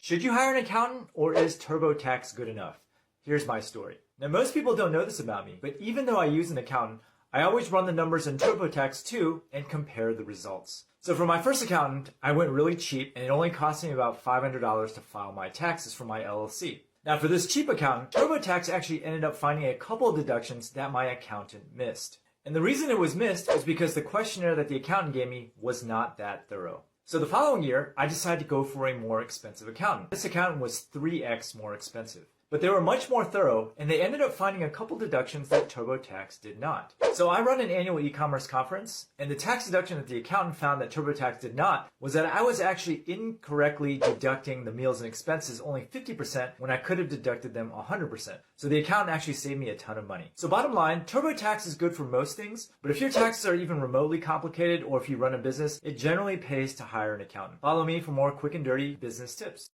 Should you hire an accountant or is TurboTax good enough? Here's my story. Now, most people don't know this about me, but even though I use an accountant, I always run the numbers in TurboTax too and compare the results. So for my first accountant, I went really cheap and it only cost me about $500 to file my taxes for my LLC. Now for this cheap accountant, TurboTax actually ended up finding a couple of deductions that my accountant missed. And the reason it was missed is because the questionnaire that the accountant gave me was not that thorough. So the following year, I decided to go for a more expensive accountant. This accountant was 3x more expensive. But they were much more thorough, and they ended up finding a couple deductions that TurboTax did not. So I run an annual e-commerce conference, and the tax deduction that the accountant found that TurboTax did not was that I was actually incorrectly deducting the meals and expenses only 50% when I could have deducted them 100%. So the accountant actually saved me a ton of money. So bottom line, TurboTax is good for most things, but if your taxes are even remotely complicated or if you run a business, it generally pays to hire an accountant. Follow me for more quick and dirty business tips.